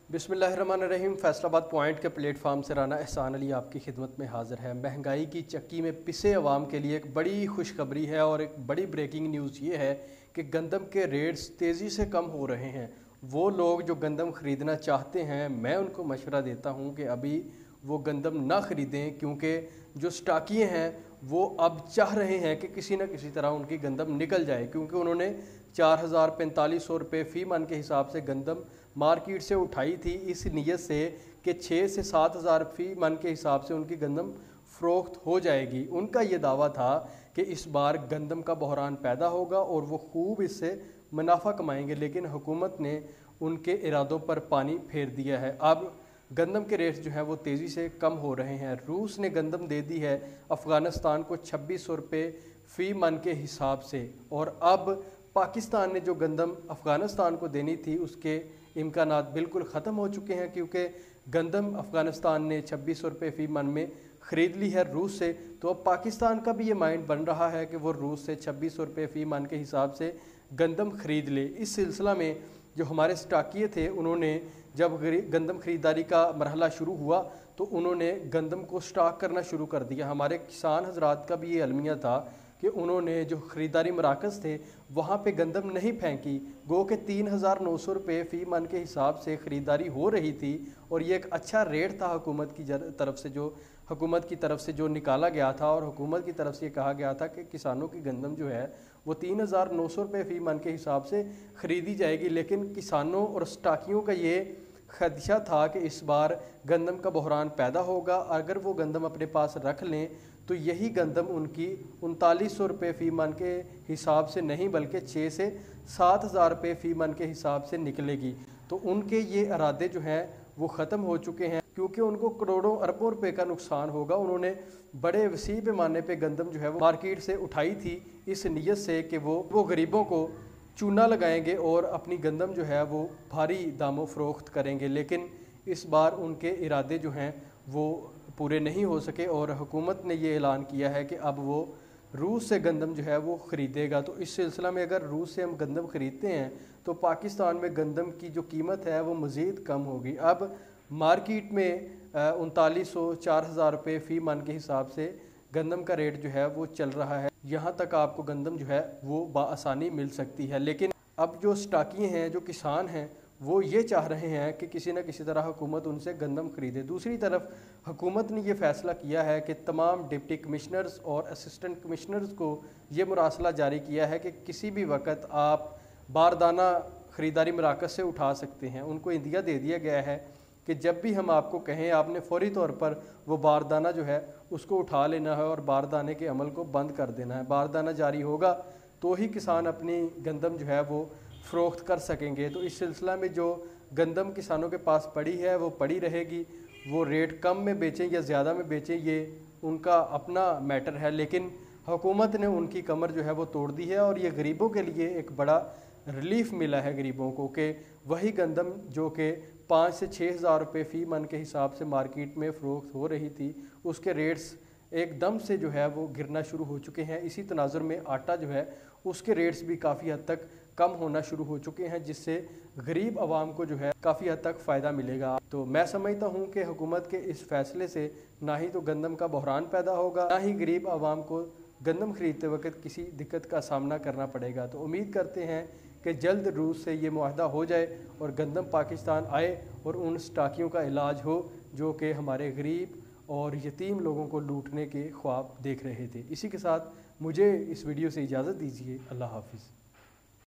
बिस्मिल्लाहिर्रहमानिर्रहीम। फैसलाबाद पॉइंट के प्लेटफार्म से राना एहसान अली आपकी खिदमत में हाज़िर है। महंगाई की चक्की में पिसे अवाम के लिए एक बड़ी खुशखबरी है और एक बड़ी ब्रेकिंग न्यूज़ ये है कि गंदम के रेट्स तेज़ी से कम हो रहे हैं। वो लोग जो गंदम ख़रीदना चाहते हैं, मैं उनको मशवरा देता हूँ कि अभी वो गंदम ना ख़रीदें, क्योंकि जो स्टाकिए हैं वो अब चाह रहे हैं कि किसी न किसी तरह उनकी गंदम निकल जाए, क्योंकि उन्होंने 4,000-4,500 रुपये फ़ी मन के हिसाब से गंदम मार्केट से उठाई थी, इस नीयत से कि 6 से 7 हज़ार फ़ी मन के हिसाब से उनकी गंदम फ़रोख्त हो जाएगी। उनका ये दावा था कि इस बार गंदम का बहरान पैदा होगा और वो खूब इससे मुनाफा कमाएंगे, लेकिन हुकूमत ने उनके इरादों पर पानी फेर दिया है। अब गंदम के रेट जो हैं वो तेज़ी से कम हो रहे हैं। रूस ने गंदम दे दी है अफ़गानिस्तान को 2600 रुपये फ़ी मन के हिसाब से, और अब पाकिस्तान ने जो गंदम अफ़गानिस्तान को देनी थी उसके इम्कानात बिल्कुल ख़त्म हो चुके हैं, क्योंकि गंदम अफ़गानिस्तान ने 2600 रुपये फ़ी मन में ख़रीद ली है रूस से। तो अब पाकिस्तान का भी ये माइंड बन रहा है कि वो रूस से 2600 रुपये फ़ी मन के हिसाब से गंदम ख़रीद ले। इस सिलसिला में जो हमारे स्टाकिये थे, उन्होंने जब गंदम ख़रीदारी का मरहला शुरू हुआ तो उन्होंने गंदम को स्टॉक करना शुरू कर दिया। हमारे किसान हजरात का भी ये अलमिया था कि उन्होंने जो ख़रीदारी मराकज़ थे वहाँ पे गंदम नहीं फेंकी। गो के 3,900 रुपये फ़ी मन के हिसाब से ख़रीदारी हो रही थी, और ये एक अच्छा रेट था हुकूमत की तरफ से जो निकाला गया था, और हुकूमत की तरफ से ये कहा गया था कि किसानों की गंदम जो है वो 3,900 रुपये फ़ी मन के हिसाब से ख़रीदी जाएगी। लेकिन किसानों और स्टाकियों का ये खदशा था कि इस बार गंदम का बहरान पैदा होगा। अगर वो गंदम अपने पास रख लें तो यही गंदम उनकी 3900 रुपये फ़ी मन के हिसाब से नहीं, बल्कि 6 से 7 हज़ार रुपये फ़ी मन के हिसाब से निकलेगी। तो उनके ये इरादे जो हैं वो ख़त्म हो चुके हैं, क्योंकि उनको करोड़ों अरबों रुपए का नुकसान होगा। उन्होंने बड़े वसी पैमाने पे गंदम जो है वो मार्केट से उठाई थी, इस नीयत से कि वो गरीबों को चूना लगाएंगे और अपनी गंदम जो है वो भारी दामों फ़रोख्त करेंगे। लेकिन इस बार उनके इरादे जो हैं वो पूरे नहीं हो सके, और हुकूमत ने ये ऐलान किया है कि अब वो रूस से गंदम जो है वो ख़रीदेगा। तो इस सिलसिला में अगर रूस से हम गंदम ख़रीदते हैं तो पाकिस्तान में गंदम की जो कीमत है वो मज़ीद कम होगी। अब मार्केट में 3900 4,000 रुपये फ़ी मन के हिसाब से गंदम का रेट जो है वो चल रहा है। यहाँ तक आपको गंदम जो है वो बाआसानी मिल सकती है। लेकिन अब जो स्टाकिए हैं, जो किसान हैं, वो ये चाह रहे हैं कि किसी न किसी तरह हुकूमत उनसे गंदम ख़रीदे। दूसरी तरफ हुकूमत ने ये फ़ैसला किया है कि तमाम डिप्टी कमिश्नर्स और असिस्टेंट कमिश्नर्स को ये मुरासला जारी किया है कि किसी भी वक्त आप बारदाना ख़रीदारी मराकज़ से उठा सकते हैं। उनको इंदिया दे दिया गया है कि जब भी हम आपको कहें, आपने फ़ौरी तौर पर वो बारदाना जो है उसको उठा लेना है और बारदाने के अमल को बंद कर देना है। बारदाना जारी होगा तो ही किसान अपनी गंदम जो है वो फ़रोख्त कर सकेंगे। तो इस सिलसिला में जो गंदम किसानों के पास पड़ी है वो पड़ी रहेगी। वो रेट कम में बेचें या ज़्यादा में बेचें, ये उनका अपना मैटर है। लेकिन हुकूमत ने उनकी कमर जो है वो तोड़ दी है, और ये गरीबों के लिए एक बड़ा रिलीफ़ मिला है गरीबों को कि वही गंदम जो कि 5 से 6 हज़ार रुपये फ़ी मन के हिसाब से मार्केट में फ़रोख्त हो रही थी, उसके रेट्स एकदम से जो है वो गिरना शुरू हो चुके हैं। इसी तनाजुर में आटा जो है उसके रेट्स भी काफ़ी हद तक कम होना शुरू हो चुके हैं, जिससे गरीब आवाम को जो है काफ़ी हद तक फ़ायदा मिलेगा। तो मैं समझता हूँ कि हुकूमत के इस फ़ैसले से ना ही तो गंदम का बहरान पैदा होगा, ना ही गरीब आवाम को गंदम ख़रीदते वक्त किसी दिक्कत का सामना करना पड़ेगा। तो उम्मीद करते हैं कि जल्द रूस से ये मुआहदा हो जाए और गंदम पाकिस्तान आए और उन स्टाकियों का इलाज हो जो कि हमारे गरीब और यतीम लोगों को लूटने के ख्वाब देख रहे थे। इसी के साथ मुझे इस वीडियो से इजाज़त दीजिए। अल्लाह हाफ़िज़।